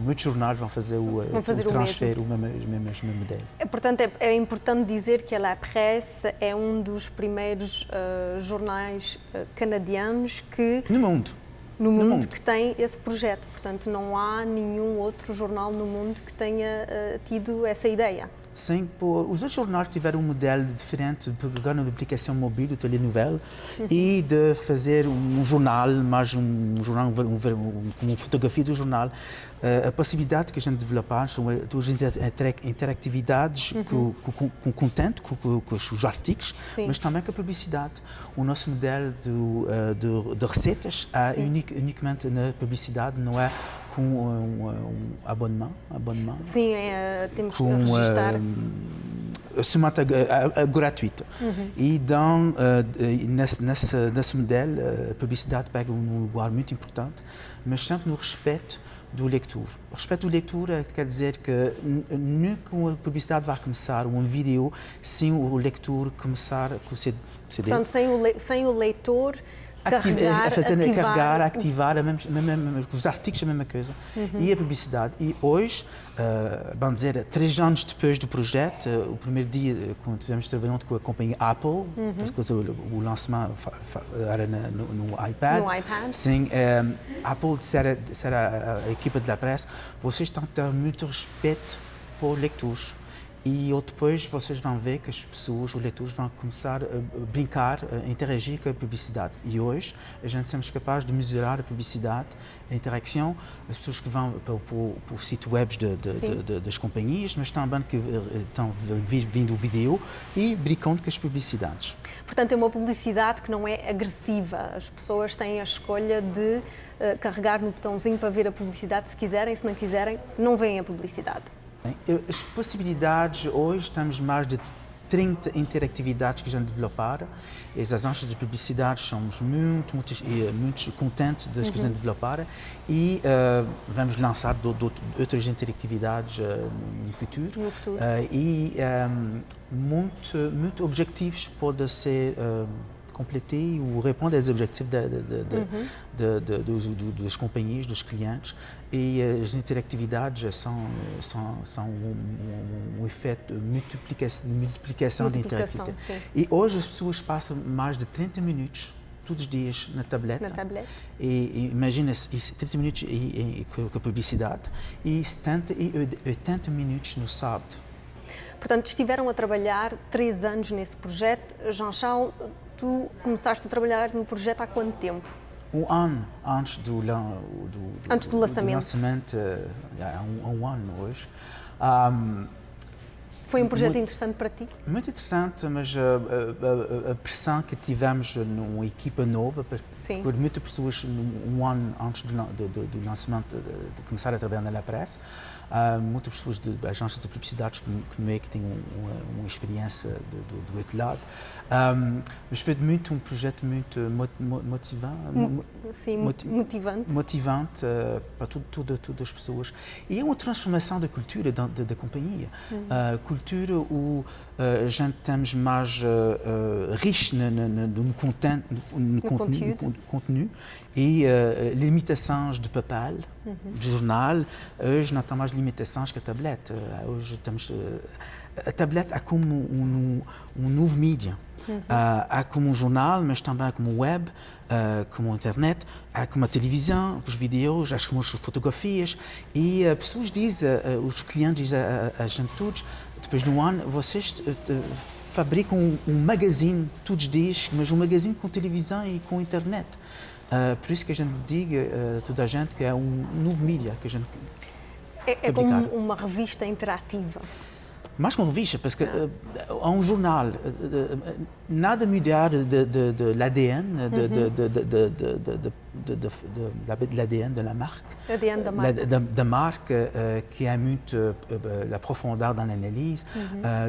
muitos jornais vão fazer o transfer, o mesmo modelo. Portanto, é importante dizer que a La Presse é um dos primeiros jornais canadianos que... No mundo que tem esse projeto. Portanto, não há nenhum outro jornal no mundo que tenha tido essa ideia. Sim, os outros jornais tiveram um modelo diferente de pegar na aplicação móvel, o telenovela, e de fazer um jornal, mais um jornal com uma fotografia do jornal. A possibilidade que a gente developar são duas interatividades com o content, com os artigos, mas também com a publicidade. O nosso modelo de receitas é unicamente na publicidade, não é com um abonnement. Sim, temos que registrar. Somente gratuito. E nesse modelo, a publicidade pega um lugar muito importante, mas sempre no respeito do leitor. O respeito do leitor quer dizer que nunca a publicidade vai começar, um vídeo, sem o leitor começar com o CD. Portanto, sem o leitor ativar, os artigos, a mesma coisa. E a publicidade. E hoje, vamos dizer, 3 anos depois do projeto, o primeiro dia, quando estivemos trabalhando com a companhia Apple, porque o lançamento era no iPad. Sim, Apple disseram à equipa de La Presse, vocês estão a ter muito respeito por leitores. E depois vocês vão ver que as pessoas, os leitores, vão começar a brincar, a interagir com a publicidade. E hoje a gente somos capazes de mesurar a publicidade, a interação, as pessoas que vão para os sítios web das companhias, mas também que estão vindo o vídeo e brincando com as publicidades. Portanto, é uma publicidade que não é agressiva. As pessoas têm a escolha de carregar no botãozinho para ver a publicidade se quiserem, se não quiserem, não veem a publicidade. As possibilidades, hoje temos mais de 30 interatividades que a gente developaram. As agências de publicidade somos muito contentes das que a gente developaram e vamos lançar outras interatividades no futuro. Muito objetivos podem ser completer ou répondre aos objetivos das companhias, dos clientes. E as interatividades são um efeito de multiplicação de interatividade. E hoje as pessoas passam mais de 30 minutos todos os dias na tableta. E imagina 30 minutos com a publicidade e 70 e 80 minutos no sábado. Portanto, estiveram a trabalhar 3 anos nesse projeto. Jean-Charles, tu começaste a trabalhar no projeto há quanto tempo? Um ano antes do lançamento. Há um ano hoje. Foi um projeto interessante para ti? Muito interessante, mas a pressão que tivemos numa equipa nova, por muitas pessoas, um ano antes do lançamento, de começar a trabalhar na La Presse, muitas pessoas de agências de publicidade que têm uma experiência do outro lado. Mas foi muito um projeto muito motivante para todas as pessoas. E é uma transformação da cultura da companhia. Cultura où a gente temos mais riche no contenu e limitações de papel, de jornal, hoje não tem mais limitações que a tablete. Hoje temos a tablete é como um novo mídia. É como um jornal, mas também como web, como a internet, é como a televisão, os vídeos, como as fotografias. E as pessoas dizem, os clientes dizem a gente todos, depois de um ano, vocês fabricam um magazine todos os dias, mas um magazine com televisão e com internet. Por isso que a gente diga a toda a gente que é um novo mídia que a gente É como uma revista interativa. Mais que uma revista, parce que há um jornal, nada mudar de l'ADN, de l'ADN de la marque. ADN da marca. Da marca, que é muito a profundidade dans l'analyse.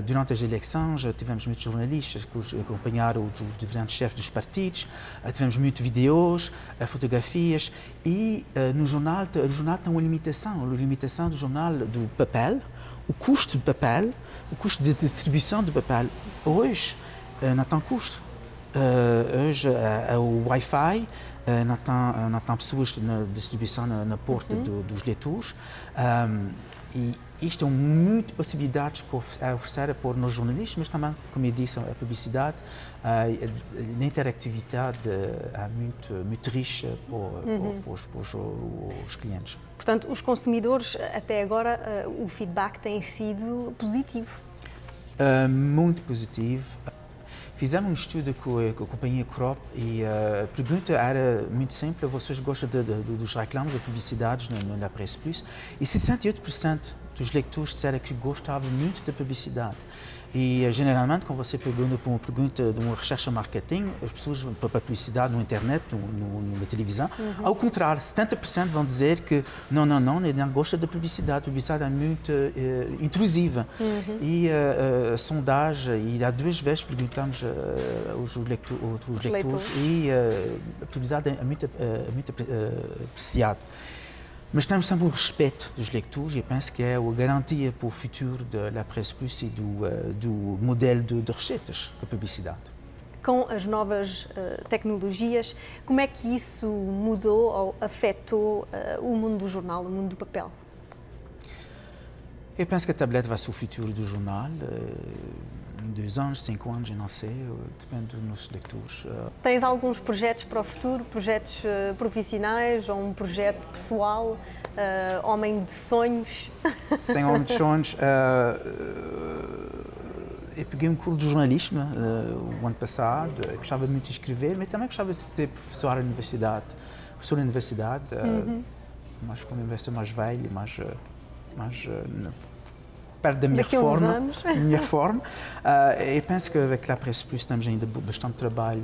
Durante as eleições, tivemos muitos jornalistas que acompanharam os diferentes chefes dos partidos, tivemos muitos vídeos, fotografias, e no jornal, o jornal tem uma limitação do jornal do papel. O custo de papel, o custo de distribuição de papel, hoje não tem custo. Hoje o Wi-Fi não tem pessoas na distribuição na porta dos leitores. E isto é muitas possibilidades a oferecer para os jornalistas, mas também, como eu disse, a publicidade, a interatividade é muito rica para os clientes. Portanto, os consumidores, até agora, o feedback tem sido positivo? Muito positivo. Fizemos um estudo com a companhia Crop e a pergunta era muito simples: vocês gostam dos reclames, das publicidades na Presse Plus? E 68% dos leitores disseram que gostavam muito da publicidade. E geralmente, quando você pergunta para uma pergunta de uma recherche marketing, as pessoas vão para a publicidade na internet, na televisão. Ao contrário, 70% vão dizer que não gostam da publicidade. A publicidade é muito intrusiva. E a sondagem, e há 2 vezes perguntamos aos leitores, e a publicidade é muito apreciada. Mas temos sempre o respeito dos leitores e penso que é a garantia para o futuro da Presse Plus e do modelo de receitas da publicidade. Com as novas tecnologias, como é que isso mudou ou afetou o mundo do jornal, o mundo do papel? Eu penso que a tablete vai ser o futuro do jornal. Em 2 anos, 5 anos, eu não sei, depende dos nossos leitores. Tens alguns projetos para o futuro, projetos profissionais ou um projeto pessoal, homem de sonhos? Sem homem de sonhos. Eu peguei um curso de jornalismo o ano passado, eu gostava muito de escrever, mas também gostava de ser professor na universidade. Mas quando eu ser mais velho, mais perto da minha forma. Eu penso que avec la Presse Plus temos ainda bastante trabalho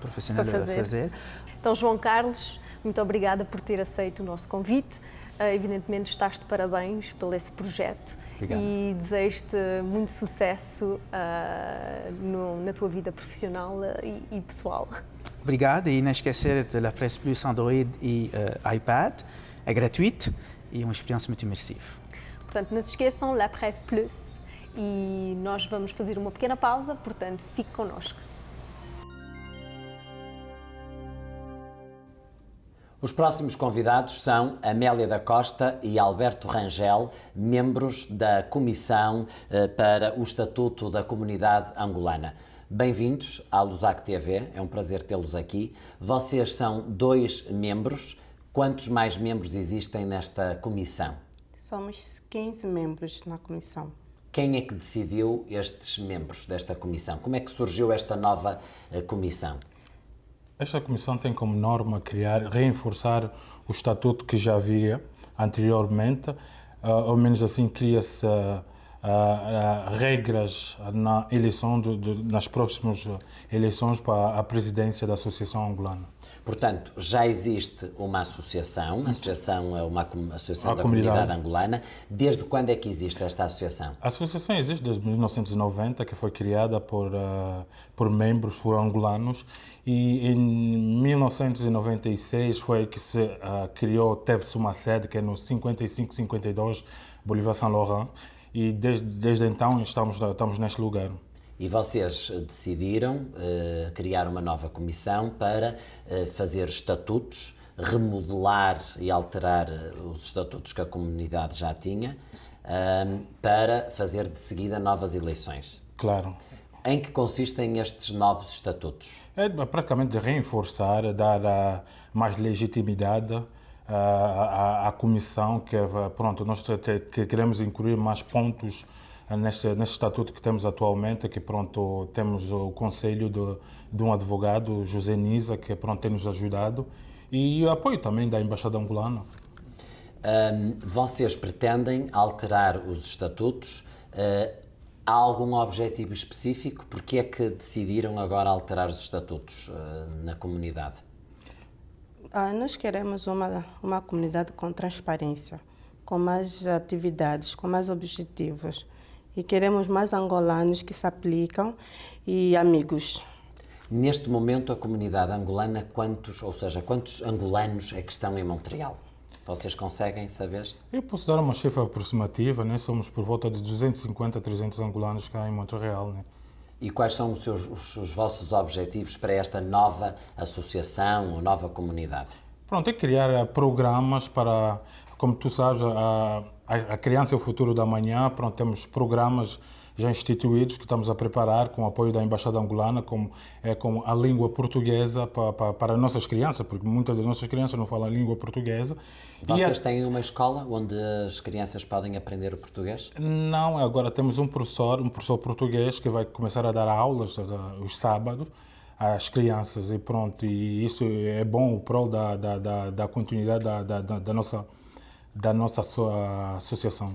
profissional a fazer. Então, João Carlos, muito obrigada por ter aceito o nosso convite. Evidentemente, estás de parabéns por esse projeto. Obrigado. E desejo-te muito sucesso na tua vida profissional e pessoal. Obrigado, e não esquecer de la Presse Plus Android e iPad. É gratuito e uma experiência muito imersiva. Portanto, não se esqueçam, La Presse Plus, e nós vamos fazer uma pequena pausa, portanto, fique connosco. Os próximos convidados são Amélia da Costa e Alberto Rangel, membros da Comissão para o Estatuto da Comunidade Angolana. Bem-vindos à Lusac TV, é um prazer tê-los aqui. Vocês são 2 membros. Quantos mais membros existem nesta comissão? Somos 15 membros na comissão. Quem é que decidiu estes membros desta comissão? Como é que surgiu esta nova comissão? Esta comissão tem como norma reforçar o estatuto que já havia anteriormente, ao menos assim cria-se regras na eleição nas próximas eleições para a presidência da Associação Angolana. Portanto, já existe uma associação, a associação é uma associação da comunidade angolana. Desde quando é que existe esta associação? A associação existe desde 1990, que foi criada por membros, por angolanos, e em 1996 foi que se criou, teve-se uma sede que é no 55-52 Bolívar Saint Laurent, e desde então estamos neste lugar. E vocês decidiram criar uma nova comissão para fazer estatutos remodelar e alterar os estatutos que a comunidade já tinha, para fazer de seguida novas eleições. Claro. Em que consistem estes novos estatutos? É praticamente reforçar, dar mais legitimidade à comissão, que pronto, nós que queremos incluir mais pontos neste estatuto que temos atualmente, que pronto, temos o conselho de um advogado, José Nisa, que pronto, tem nos ajudado, e o apoio também da Embaixada Angolana. Vocês pretendem alterar os estatutos? Há algum objetivo específico? Porque é que decidiram agora alterar os estatutos na comunidade? Nós queremos uma comunidade com transparência, com mais atividades, com mais objetivos. E queremos mais angolanos que se aplicam e amigos. Neste momento, a comunidade angolana, quantos angolanos é que estão em Montreal? Vocês conseguem saber? Eu posso dar uma cifra aproximativa, né? Somos por volta de 250 a 300 angolanos cá em Montreal, né? E quais são os vossos objetivos para esta nova associação ou nova comunidade? Pronto, é criar programas para, como tu sabes, a criança é o futuro da manhã. Pronto, temos programas já instituídos que estamos a preparar com o apoio da Embaixada Angolana, com a língua portuguesa para nossas crianças, porque muitas das nossas crianças não falam a língua portuguesa. Vocês têm uma escola onde as crianças podem aprender o português? Não, agora temos um professor português que vai começar a dar aulas os sábados às crianças, e pronto, e isso é bom, o prol da continuidade da nossa associação.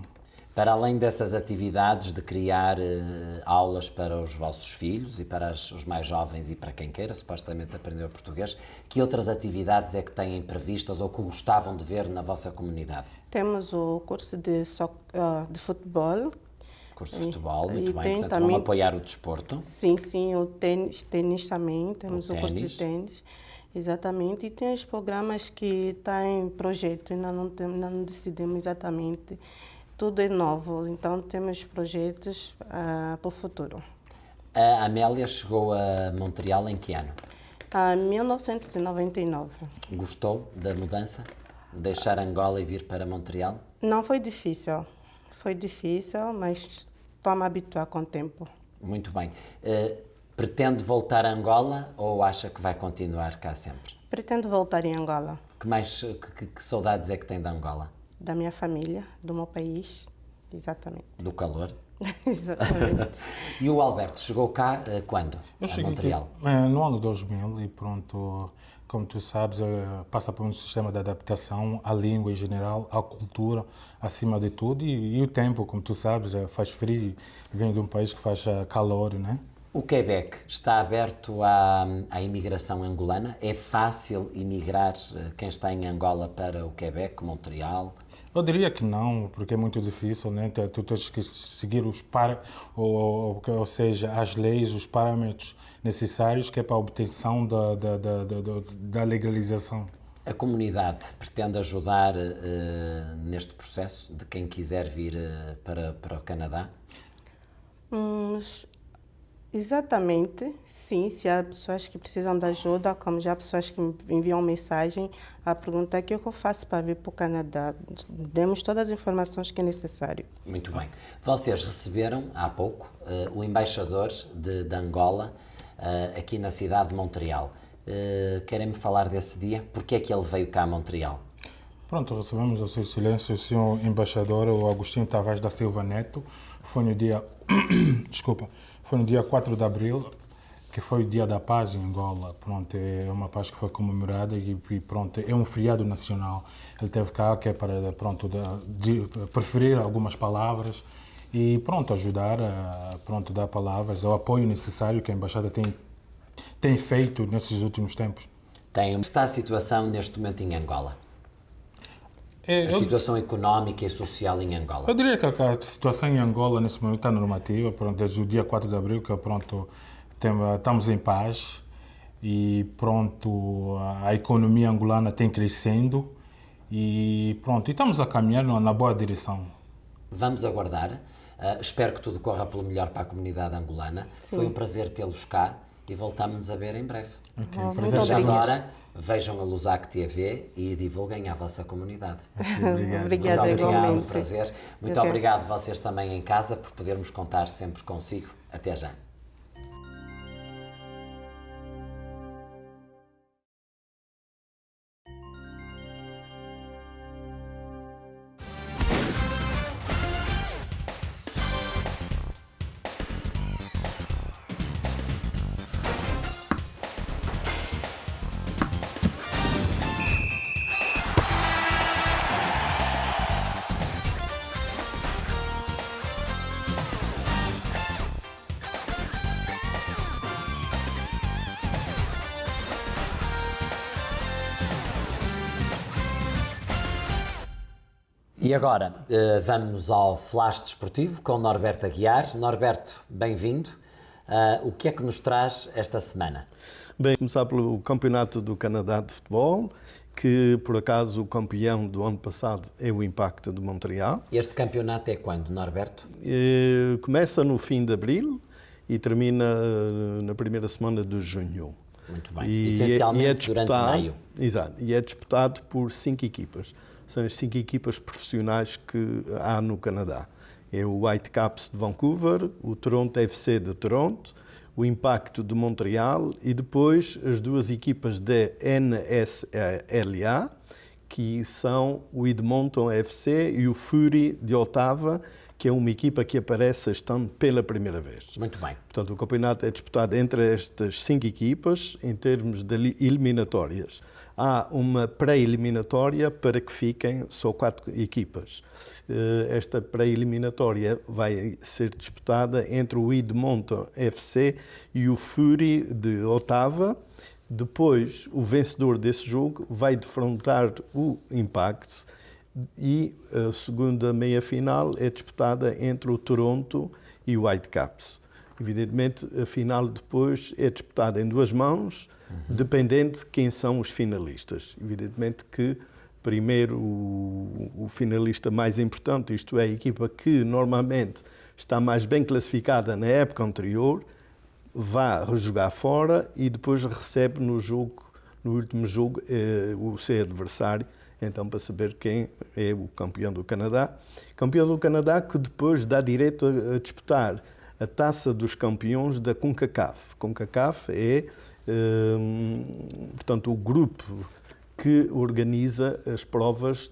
Para além dessas atividades de criar aulas para os vossos filhos e para os mais jovens e para quem queira supostamente aprender o português, que outras atividades é que têm previstas ou que gostavam de ver na vossa comunidade? Temos o curso de futebol. Curso de futebol, muito bem. Portanto, também, vão apoiar o desporto. Sim, o ténis também. Temos o curso de ténis. Exatamente. E tem os programas que estão em projeto, ainda não decidimos exatamente. Tudo é novo, então temos projetos para o futuro. A Amélia chegou a Montreal em que ano? Em 1999. Gostou da mudança? Deixar Angola e vir para Montreal? Não foi difícil. Foi difícil, mas estou a me habituar com o tempo. Muito bem. Pretende voltar a Angola ou acha que vai continuar cá sempre? Pretendo voltar em Angola. Que saudades é que tem de Angola? Da minha família, do meu país, exatamente. Do calor? Exatamente. E o Alberto chegou cá quando? Eu cheguei a Montreal? Aqui, no ano 2000 e pronto, como tu sabes, passa por um sistema de adaptação à língua em geral, à cultura, acima de tudo, e o tempo, como tu sabes, faz frio, vem de um país que faz calor, né? O Quebec está aberto à imigração angolana? É fácil imigrar quem está em Angola para o Quebec, Montreal? Eu diria que não, porque é muito difícil, né? Tu tens que seguir ou seja, as leis, os parâmetros necessários que é para a obtenção da legalização. A comunidade pretende ajudar neste processo de quem quiser vir para o Canadá? Exatamente, sim. Se há pessoas que precisam de ajuda, como já há pessoas que me enviam mensagem a perguntar o que eu faço para vir para o Canadá. Demos todas as informações que é necessário. Muito bem. Vocês receberam, há pouco, o embaixador de Angola aqui na cidade de Montreal. Querem-me falar desse dia? Porquê é que ele veio cá a Montreal? Pronto, recebemos ao seu silêncio o senhor embaixador, o Agostinho Tavares da Silva Neto. Foi no dia... Foi no dia 4 de abril, que foi o Dia da Paz em Angola. Pronto, é uma paz que foi comemorada e pronto, é um feriado nacional. Ele esteve cá que é para preferir algumas palavras e pronto, ajudar a dar palavras, o apoio necessário que a Embaixada tem feito nesses últimos tempos. Está a situação neste momento em Angola? A situação económica e social em Angola? Eu diria que a situação em Angola nesse momento está normativa, pronto, desde o dia 4 de abril que pronto, estamos em paz e pronto, a economia angolana tem crescendo e pronto, e estamos a caminhar na boa direção. Vamos aguardar. Espero que tudo corra pelo melhor para a comunidade angolana. Sim. Foi um prazer tê-los cá e voltamos-nos a ver em breve. Okay, Já agora, Vejam a Lusac TV e divulguem à vossa comunidade. Obrigada, Muito obrigado, igualmente. um prazer. Muito obrigado vocês também em casa por podermos contar sempre consigo. Até já. E agora vamos ao Flash Desportivo com Norberto Aguiar. Norberto, bem-vindo. O que é que nos traz esta semana? Bem, começar pelo Campeonato do Canadá de Futebol, que por acaso o campeão do ano passado é o Impact de Montreal. Este campeonato é quando, Norberto? Começa no fim de abril e termina na primeira semana de junho. Muito bem. Essencialmente durante maio. Exato. E é disputado por 5 equipas. São as 5 equipas profissionais que há no Canadá. É o Whitecaps de Vancouver, o Toronto FC de Toronto, o Impact de Montreal e depois as 2 equipas da NSLA, que são o Edmonton FC e o Fury de Ottawa, que é uma equipa que aparece este ano pela primeira vez. Muito bem. Portanto, o campeonato é disputado entre estas 5 equipas em termos de eliminatórias. Há uma pré-eliminatória para que fiquem só 4 equipas. Esta pré-eliminatória vai ser disputada entre o Edmonton FC e o Fury de Ottawa. Depois, o vencedor desse jogo vai defrontar o Impact e a segunda meia-final é disputada entre o Toronto e o Whitecaps. Evidentemente, a final depois é disputada em 2 mãos, dependendo de quem são os finalistas. Evidentemente que primeiro o finalista mais importante, isto é, a equipa que normalmente está mais bem classificada na época anterior, vai rejogar fora e depois recebe no último jogo, o seu adversário, então para saber quem é o campeão do Canadá. Campeão do Canadá que depois dá direito a disputar a Taça dos Campeões da CONCACAF. CONCACAF é, portanto, o grupo que organiza as provas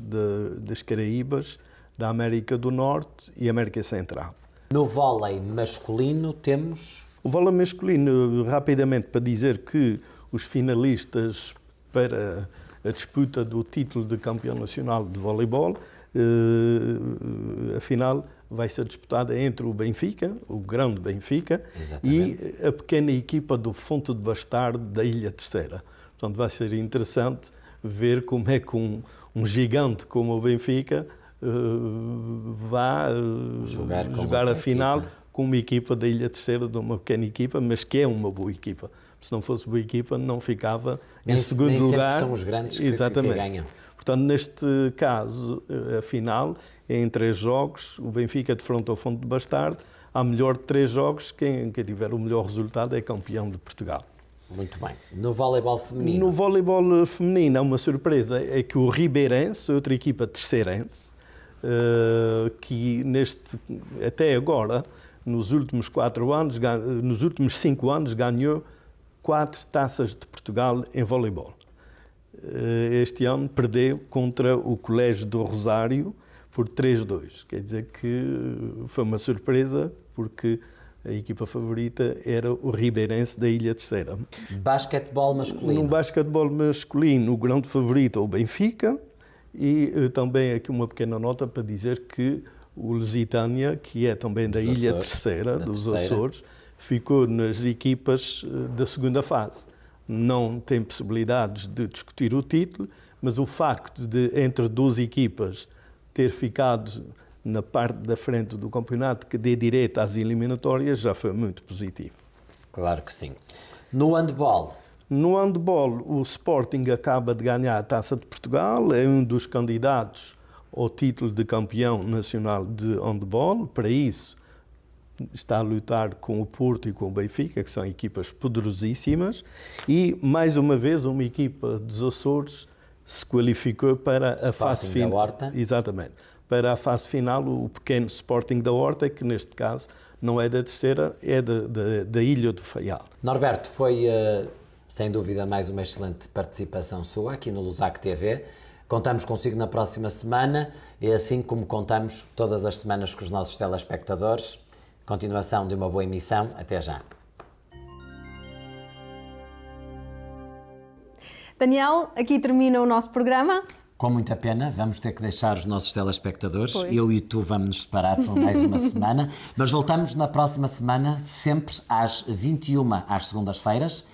das Caraíbas, da América do Norte e América Central. No vôlei masculino temos... O vôlei masculino, rapidamente, para dizer que os finalistas para a disputa do título de campeão nacional de voleibol, a final vai ser disputada entre o Benfica, o grande Benfica, exatamente, e a pequena equipa do Fonte de Bastardo da Ilha Terceira. Portanto, vai ser interessante ver como é que um gigante como o Benfica vai jogar a final com uma equipa da Ilha Terceira, de uma pequena equipa, mas que é uma boa equipa. Se não fosse boa equipa, não ficava em segundo lugar. São os grandes que ganham. Portanto, neste caso, a final é em 3 jogos. O Benfica defronta o Fonte de Bastardo. Há melhor de 3 jogos. Quem tiver o melhor resultado é campeão de Portugal. Muito bem. No voleibol feminino? No voleibol feminino, há uma surpresa. É que o Ribeirense, outra equipa terceirense, que até agora, nos últimos 5 anos, ganhou 4 taças de Portugal em voleibol. Este ano perdeu contra o Colégio do Rosário por 3-2. Quer dizer que foi uma surpresa, porque a equipa favorita era o Ribeirense da Ilha Terceira. Basquetebol masculino? No basquetebol masculino, o grande favorito é o Benfica, e também aqui uma pequena nota para dizer que o Lusitânia, que é também da Ilha Terceira, dos Açores, ficou nas equipas da segunda fase. Não tem possibilidades de discutir o título, mas o facto de, entre 12 equipas, ter ficado na parte da frente do campeonato que dê direito às eliminatórias já foi muito positivo. Claro que sim. No handball? No handball, o Sporting acaba de ganhar a Taça de Portugal, é um dos candidatos ao título de campeão nacional de handball. Para isso, está a lutar com o Porto e com o Benfica, que são equipas poderosíssimas, e mais uma vez uma equipa dos Açores se qualificou para a fase final. Exatamente. Para a fase final, o pequeno Sporting da Horta, que neste caso não é da terceira, é da Ilha do Faial. Norberto, foi sem dúvida mais uma excelente participação sua aqui no Lusac TV. Contamos consigo na próxima semana, e assim como contamos todas as semanas com os nossos telespectadores. Continuação de uma boa emissão. Até já. Daniel, aqui termina o nosso programa. Com muita pena, vamos ter que deixar os nossos telespectadores. Eu e tu vamos nos separar por mais uma semana, mas voltamos na próxima semana, sempre às 21h, às segundas-feiras.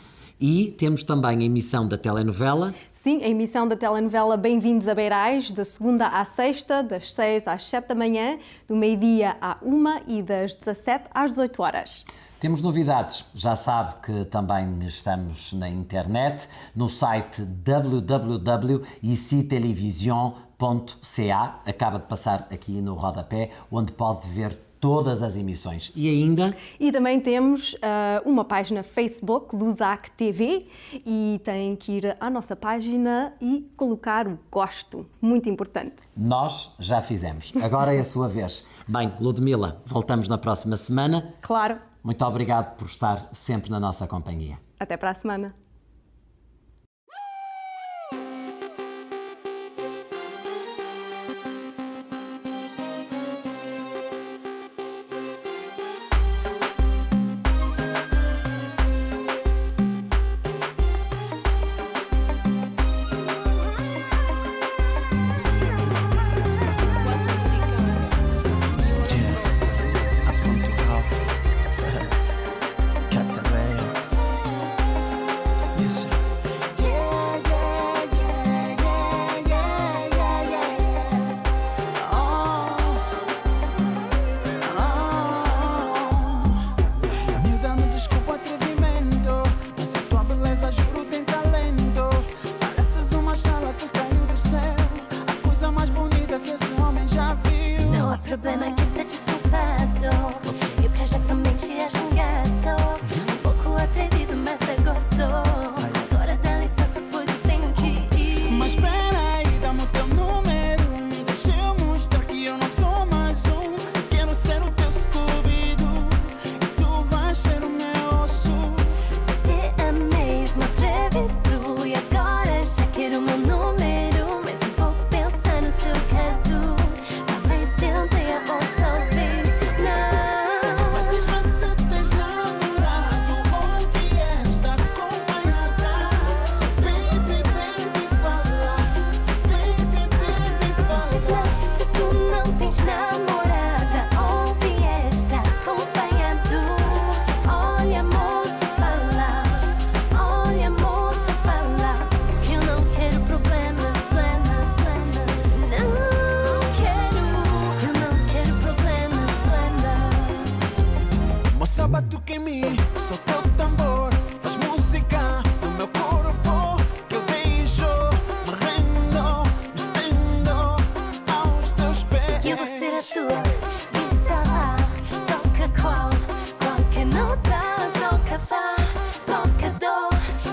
E temos também a emissão da telenovela. Sim, a emissão da telenovela Bem-vindos a Beirais, da segunda à sexta, das 6 às 7 da manhã, do meio-dia à 1 e das 17 às 18 horas. Temos novidades, já sabe que também estamos na internet, no site www.ictelevision.ca, acaba de passar aqui no rodapé, onde pode ver todas as emissões. E ainda? E também temos uma página Facebook, Lusac TV, e tem que ir à nossa página e colocar o gosto, muito importante. Nós já fizemos, agora é a sua vez. Bem, Ludmila, voltamos na próxima semana. Claro. Muito obrigado por estar sempre na nossa companhia. Até para a semana. Problema que está desculpado. E pra já também te acho um gato. Um pouco atrevido, mas eu gosto. Agora dá licença, pois eu tenho que ir. Mas peraí, dá-me o teu número. Deixa eu mostrar que eu não sou mais um. Quero ser o teu Scooby-Doo e tu vais ser o meu osso. Você é mesmo atrevido. E agora já quero o meu número. Mas eu vou pensar no seu caso. Talvez eu tenha ou talvez não. Mas diz-me se tens namorado ou vieste acompanhada. Baby, baby, fala. Baby, baby, fala. Diz-me se tu não tens namorada ou vieste acompanhado. Olha, moça, fala. Olha, moça, fala. Que eu não quero problemas, problemas, problemas. Não quero. Eu não quero problemas, problemas. Moça, batuque em mim, solta o tambor. Faz música no meu corpo. Que eu beijo, me rendo, me estendo aos teus pés. E eu vou ser a tua guitarra. Toca qual? Qualquer nota. Toca fá, toca dó.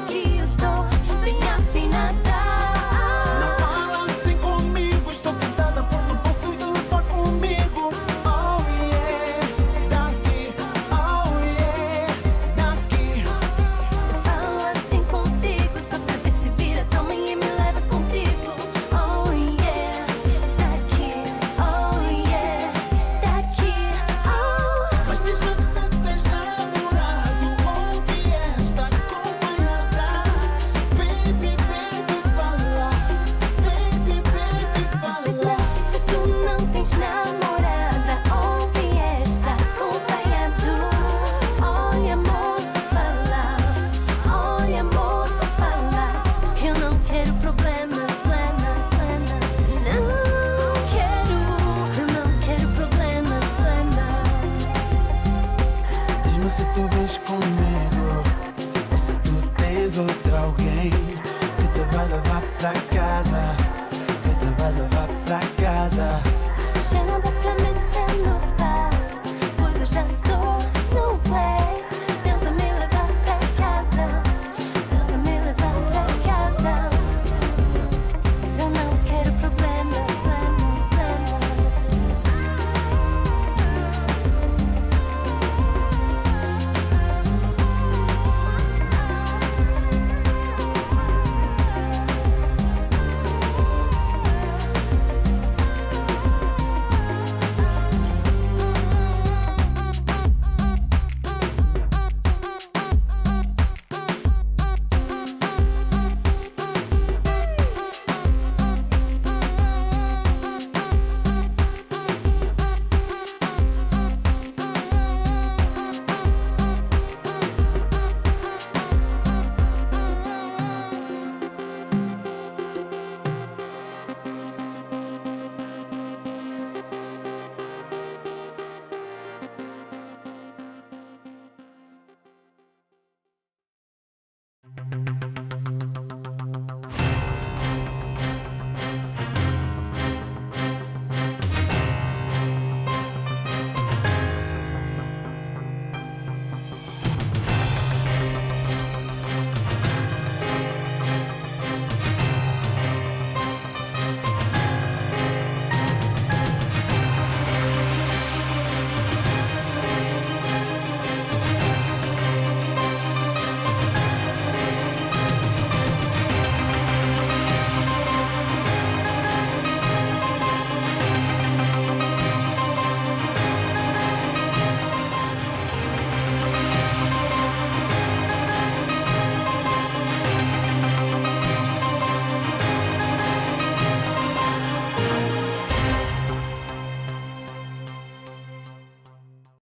Que eu estou bem afinada. Não fala assim comigo, estou tentada por não posso te levar comigo. Oh yeah, daqui, oh yeah, daqui. Eu falo assim contigo só pra ver se viras homem e me leva contigo. Oh yeah, daqui, oh yeah, daqui, oh. Mas diz-me se tens namorado ou vieste acompanhada. Baby, baby, fala. Baby, baby, Mas diz-me fala. se tu não tens namorada ou vieste acompanhado. Olha, moça, fala. Olha, moça, fala. Que eu não quero problemas, problemas, problemas. Não quero. Eu não quero problemas, problemas. Diz-me se tu vens comigo.